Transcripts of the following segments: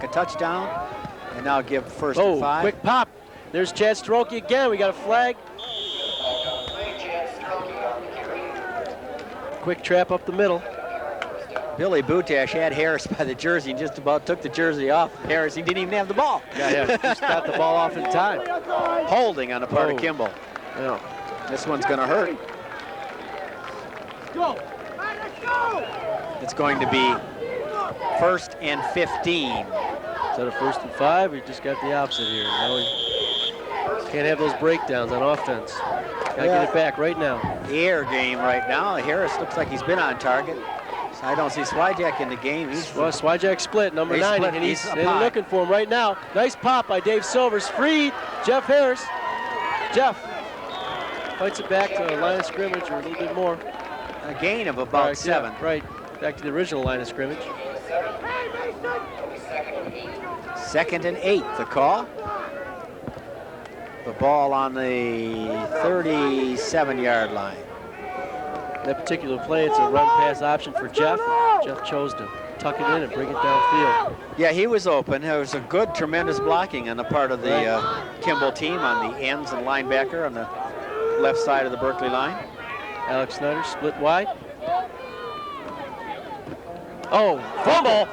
a touchdown, and now give first and 5. Quick pop. There's Chad Strokey again. We got a flag. Quick trap up the middle. Billy Butash had Harris by the jersey and just about took the jersey off Harris. He didn't even have the ball. Yeah, just got the ball off in time. Holding on the part of Kimball. Yeah. This one's going to hurt. Go. Let's go. It's going to be first and 15. Instead of first and 5, we just got the opposite here. Now we can't have those breakdowns on offense. Gotta get it back right now. The air game right now. Harris looks like he's been on target. So I don't see Swyjack in the game. Swyjack split, number 9, split. and he's looking for him right now. Nice pop by Dave Silvers. Freed, Jeff Harris. Jeff fights it back to the line of scrimmage or a little bit more. A gain of about 7. Yeah, right, back to the original line of scrimmage. 2nd and 8, the call. The ball on the 37-yard line. That particular play, it's a run-pass option for Jeff. Jeff chose to tuck it in and bring it downfield. Yeah, he was open. There was a good, tremendous blocking on the part of the Kimball team on the ends and linebacker on the left side of the Berkeley line. Alex Snyder split wide. Fumble!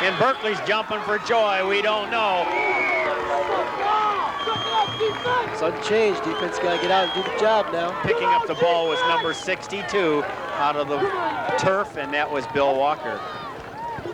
And Berkeley's jumping for joy. We don't know. Sudden change. Defense got to get out and do the job now. Picking up the ball was number 62 out of the turf, and that was Bill Walker.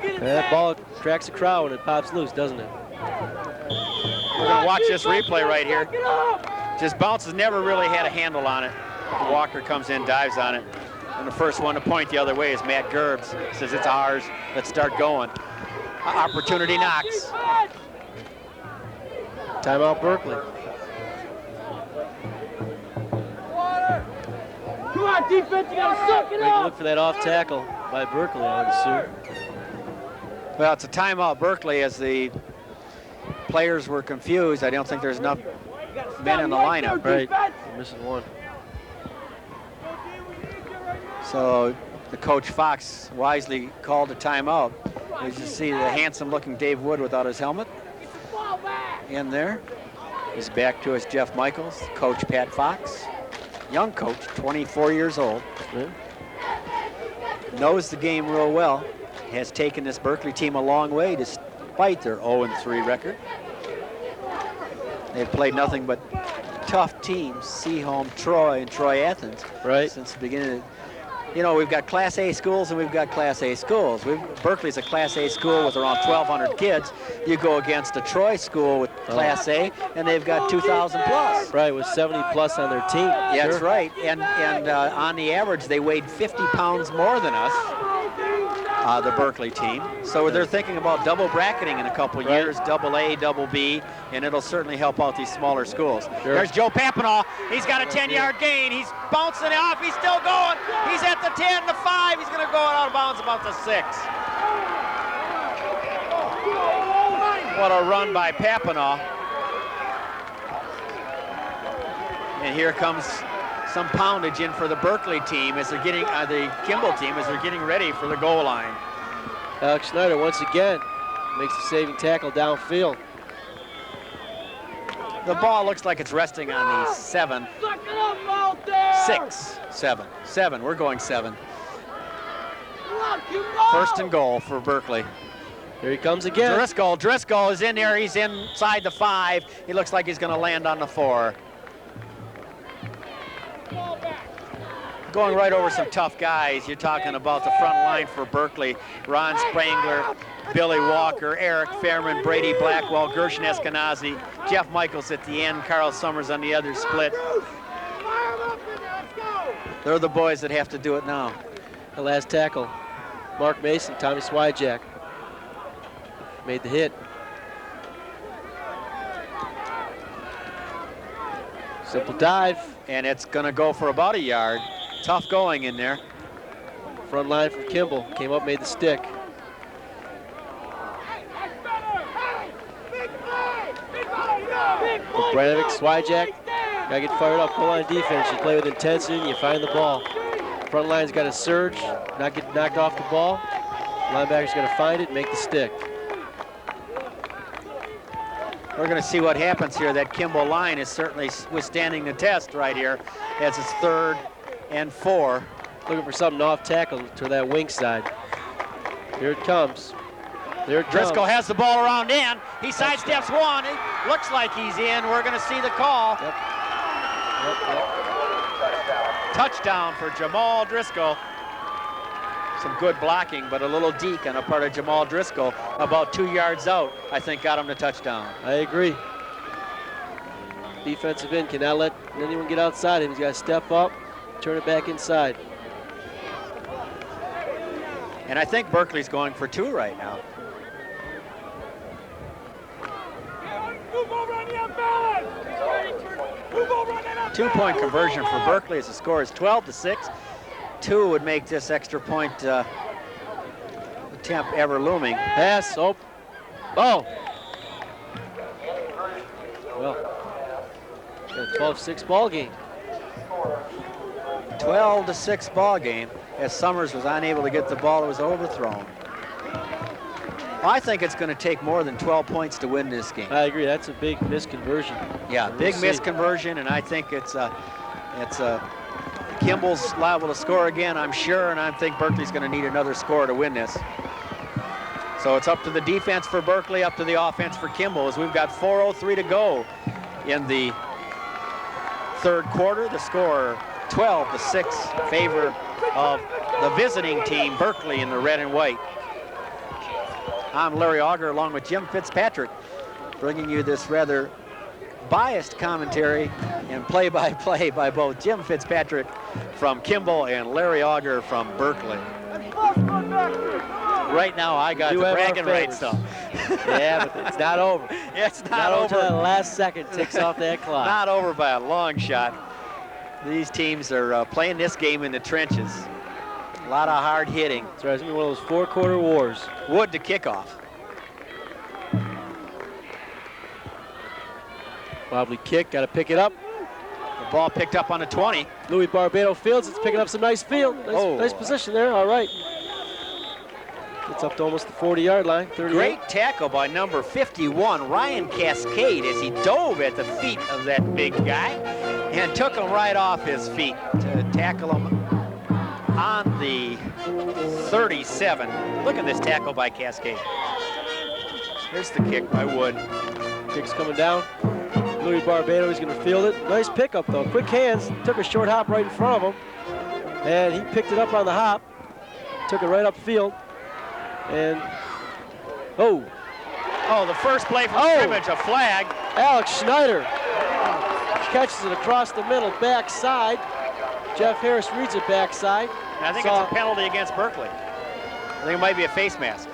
And that ball tracks the crowd when it pops loose, doesn't it? We're going to watch this replay right here. Just bounces, never really had a handle on it. Walker comes in, dives on it. And the first one to point the other way is Matt Gerbs. Says, it's ours. Let's start going. Opportunity knocks. Timeout Berkeley. Come on, defense, you gotta suck it up. Look for that off tackle by Berkeley, I would assume. Well, it's a timeout Berkeley as the players were confused. I don't think there's enough men in the lineup. Right, missing one. So the coach Fox wisely called a timeout. As you see the handsome-looking Dave Wood without his helmet in there. He's back to us, Jeff Michaels, Coach Pat Fox. Young coach, 24 years old. Yeah. Knows the game real well. Has taken this Berkeley team a long way despite their 0-3 record. They've played nothing but tough teams, Seaholm, Troy, and Troy Athens. Right. Since the beginning. You know, we've got Class A schools and we've got Class A schools. Berkeley's a Class A school with around 1,200 kids. You go against a Troy school with Class A, and they've got 2,000 plus. Right, with 70 plus on their team. Yeah, that's right. And on the average, they weighed 50 pounds more than us, the Berkeley team. So they're thinking about double bracketing in a couple years, double A, double B, and it'll certainly help out these smaller schools. Sure. There's Joe Papanaugh. He's got a 10-yard gain. He's bouncing off. He's still going. He's at the 10, the 5. He's going to go out of bounds about the 6. What a run by Papanaugh. And here comes some poundage in for the Berkeley team as they're getting, the Kimball team as they're getting ready for the goal line. Alex Snyder once again makes a saving tackle downfield. The ball looks like it's resting on the 7. 6, 7, 7. We're going 7. First and goal for Berkeley. Here he comes again. Driscoll is in there. He's inside the 5. He looks like he's going to land on the 4. Going right over some tough guys. You're talking about the front line for Berkeley. Ron Sprangler, Billy Walker, Eric Fairman, Brady Blackwell, Gershon Eskenazi, Jeff Michaels at the end, Carl Summers on the other split. They're the boys that have to do it now. The last tackle, Mark Mason, Tommy Swyjack made the hit. Simple dive. And it's going to go for about a yard. Tough going in there. Front line from Kimball. Came up, made the stick. Branovic, Swyjack, gotta get fired up. Goal line defense. You play with intensity and you find the ball. Front line's got to surge, not get knocked off the ball. Linebacker's going to find it and make the stick. We're going to see what happens here. That Kimball line is certainly withstanding the test right here as it's 3rd and 4. Looking for something off tackle to that wing side. Here it comes. There it comes. Driscoll has the ball around in. He sidesteps one. It looks like he's in. We're going to see the call. Yep. Touchdown for Jamal Driscoll. Some good blocking, but a little deke on a part of Jamal Driscoll. About 2 yards out, I think, got him the touchdown. I agree. Defensive end cannot let anyone get outside him. He's got to step up, turn it back inside. And I think Berkeley's going for 2 right now. Move over on the unbalance. Move over on that unbalance. 2-point conversion for Berkeley as the score is 12-6. 2 would make this extra point attempt ever looming. Pass, oh. Well, got a 12-6 ball game. 12-6 ball game as Summers was unable to get the ball. It was overthrown. I think it's going to take more than 12 points to win this game. I agree. That's a big misconversion. Yeah, big misconversion, and I think it's Kimball's liable to score again, I'm sure, and I think Berkeley's going to need another score to win this. So it's up to the defense for Berkeley, up to the offense for Kimball, as we've got 4:03 to go in the 3rd quarter. The score 12-6 favor of the visiting team, Berkeley, in the red and white. I'm Larry Auger along with Jim Fitzpatrick, bringing you this rather biased commentary and play-by-play by both Jim Fitzpatrick from Kimball and Larry Auger from Berkeley. Right now, I got the bragging rights, though. Yeah, but it's not over. It's not over. Until that last second ticks off that clock. Not over by a long shot. These teams are playing this game in the trenches. A lot of hard hitting. That's right. It's going to be one of those 4-quarter wars. Wood to kickoff. Wobbly kick, got to pick it up. The ball picked up on the 20. Louis Barbado Fields, it's picking up some nice field. Nice position there, all right. It's up to almost the 40-yard line, 38. Great tackle by number 51, Ryan Cascade, as he dove at the feet of that big guy and took him right off his feet to tackle him on the 37. Look at this tackle by Cascade. Here's the kick by Wood. Kick's coming down. Louis Barbado is going to field it. Nice pickup, though. Quick hands. Took a short hop right in front of him. And he picked it up on the hop. Took it right upfield. And, oh, the first play from scrimmage, a flag. Alex Schneider catches it across the middle, backside. Jeff Harris reads it backside. And I think it's a penalty against Berkeley. I think it might be a face mask.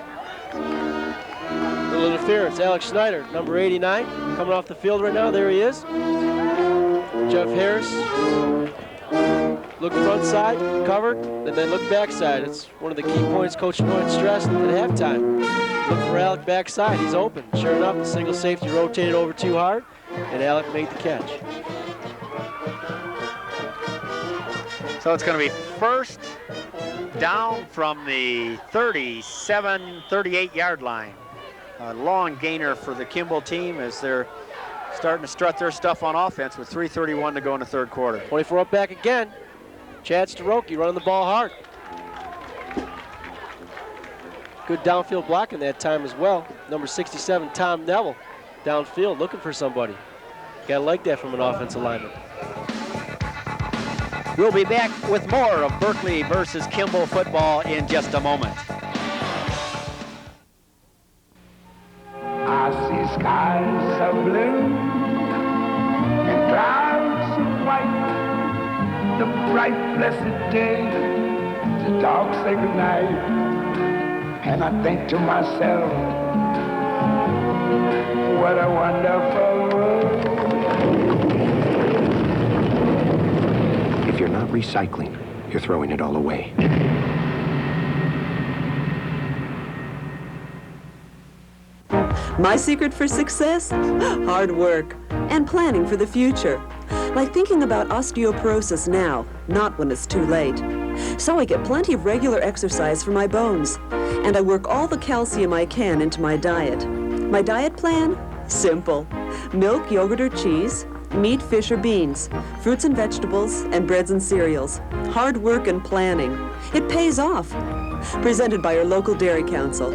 Little interference. Alex Schneider, number 89, coming off the field right now. There he is. Jeff Harris. Look front side, covered, and then look backside. It's one of the key points Coach Noyne stressed at halftime. Look for Alec backside. He's open. Sure enough, the single safety rotated over too hard, and Alec made the catch. So it's going to be first down from the 37, 38-yard line. A long gainer for the Kimball team as they're starting to strut their stuff on offense with 3:31 to go in the 3rd quarter. 24 up back again. Chad Staroki running the ball hard. Good downfield blocking that time as well. Number 67, Tom Neville, downfield looking for somebody. Gotta like that from an offensive lineman. We'll be back with more of Berkeley versus Kimball football in just a moment. I see skies of blue and clouds of white. The bright, blessed day, the dark, sacred night. And I think to myself, what a wonderful world. If you're not recycling, you're throwing it all away. My secret for success? Hard work and planning for the future. Like thinking about osteoporosis now, not when it's too late. So I get plenty of regular exercise for my bones. And I work all the calcium I can into my diet. My diet plan? Simple. Milk, yogurt, or cheese, meat, fish, or beans, fruits and vegetables, and breads and cereals. Hard work and planning. It pays off. Presented by your local Dairy Council.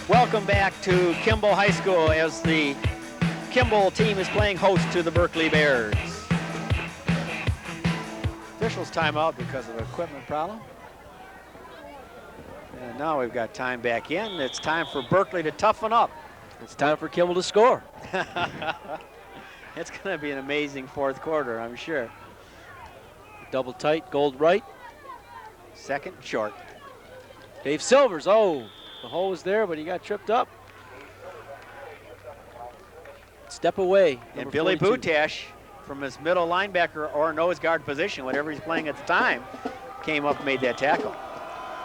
Welcome back to Kimball High School as the Kimball team is playing host to the Berkeley Bears. Officials timeout because of an equipment problem. And now we've got time back in. It's time for Berkeley to toughen up. It's time for Kimball to score. It's going to be an amazing fourth quarter, I'm sure. Double tight, Gold right. Second short. Dave Silvers, oh, the hole was there, but he got tripped up. Step away. And Billy 42. Butash, from his middle linebacker or nose guard position, whatever he's playing at the time, came up and made that tackle.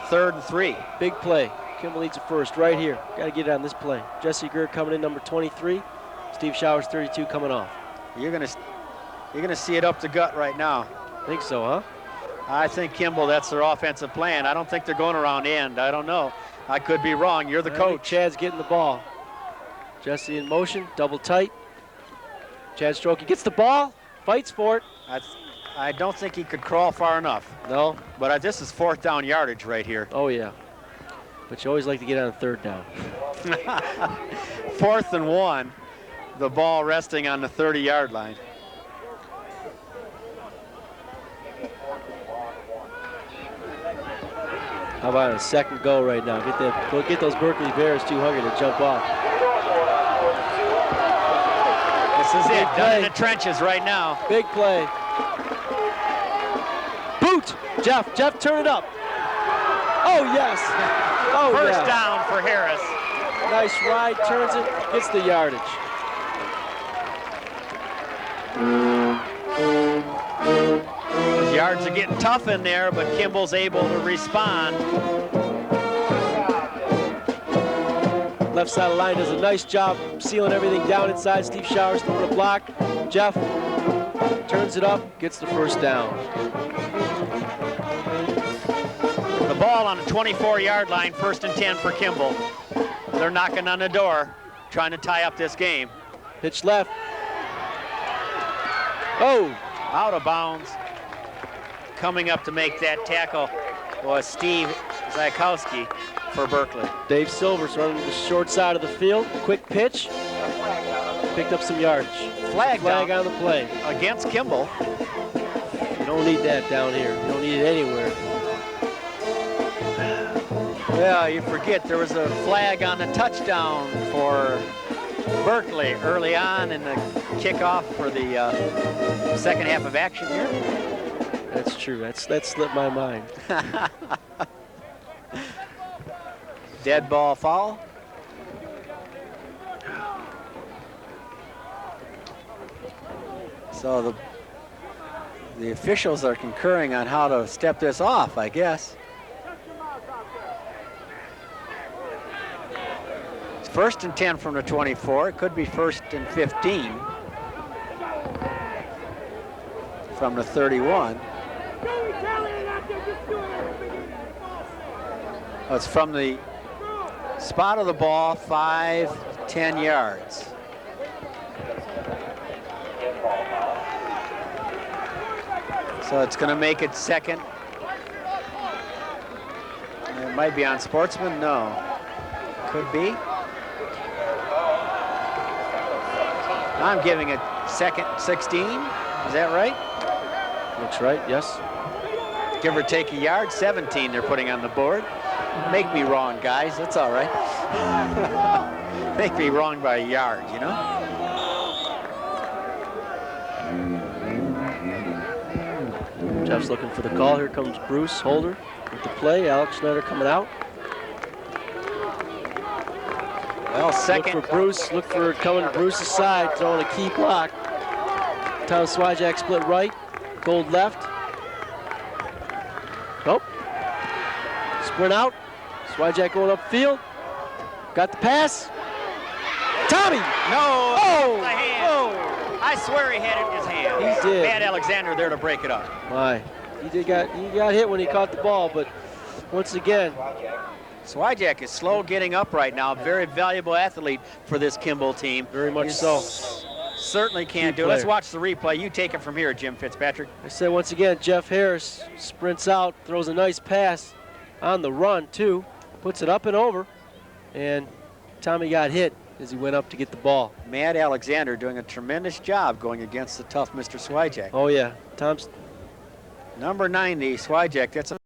3rd and 3. Big play. Kimball needs a first right here. Got to get it on this play. Jesse Greer coming in, number 23. Steve Showers, 32, coming off. You're gonna see it up the gut right now. Think so, huh? I think Kimball, that's their offensive plan. I don't think they're going around end. I don't know. I could be wrong. You're the I think coach. Chad's getting the ball. Jesse in motion, double tight. Chad Strokey gets the ball, fights for it. I don't think he could crawl far enough. No. But this is 4th down yardage right here. Oh, yeah. But you always like to get on 3rd down. 4th and 1. The ball resting on the 30-yard line. How about a second go right now? Go get those Berkeley Bears too hungry to jump off. This is it. Big Down play. in the trenches right now. Big play. Boot! Jeff, turn it up. Oh, yes. Oh, First yeah. down for Harris. Nice ride, turns it, gets the yardage. Those yards are getting tough in there, but Kimball's able to respond. Left side of the line does a nice job sealing everything down inside. Steve Showers throwing a block. Jeff turns it up, gets the first down. The ball on the 24-yard line, 1st and 10 for Kimball. They're knocking on the door, trying to tie up this game. Pitch left. Oh! Out of bounds. Coming up to make that tackle was Steve Zykowski for Berkeley. Dave Silvers running to the short side of the field. Quick pitch. Picked up some yardage. Flag Flag down on the play. against Kimball. You don't need that down here. You don't need it anywhere. Yeah, you forget there was a flag on the touchdown for Berkeley early on in the kickoff for the second half of action here. That's true. That slipped my mind. Dead ball foul. So the officials are concurring on how to step this off, I guess. It's 1st and 10 from the 24. It could be 1st and 15 from the 31. Oh, it's from the spot of the ball, 5-10 yards. So it's going to make it 2nd. It might be on Sportsman. No. Could be. I'm giving it 2nd 16. Is that right? Looks right, yes. Give or take a yard. 17 they're putting on the board. Make me wrong, guys. That's all right. Make me wrong by a yard, you know? Jeff's looking for the call. Here comes Bruce Holder with the play. Alex Schneider coming out. Well, second. Look for Bruce. Look for coming to Bruce's side, throwing a key block. Thomas Swijak split right. Gold left. Nope. Sprint out. Swijak going upfield. Got the pass. Tommy! No! Oh! The hand. Oh! I swear he had it in his hand. He did. Matt Alexander there to break it up. My, he got hit when he caught the ball, but once again, Swyjack is slow getting up right now. Very valuable athlete for this Kimball team. very much He's so. Certainly can't Key do it. Let's player. watch the replay. You take it from here, Jim Fitzpatrick. I said once again, Jeff Harris sprints out, throws a nice pass on the run too, puts it up and over, and Tommy got hit as he went up to get the ball. Matt Alexander doing a tremendous job going against the tough Mr. Swyjack. Oh yeah, Tom's Number 90, Swyjack. That's a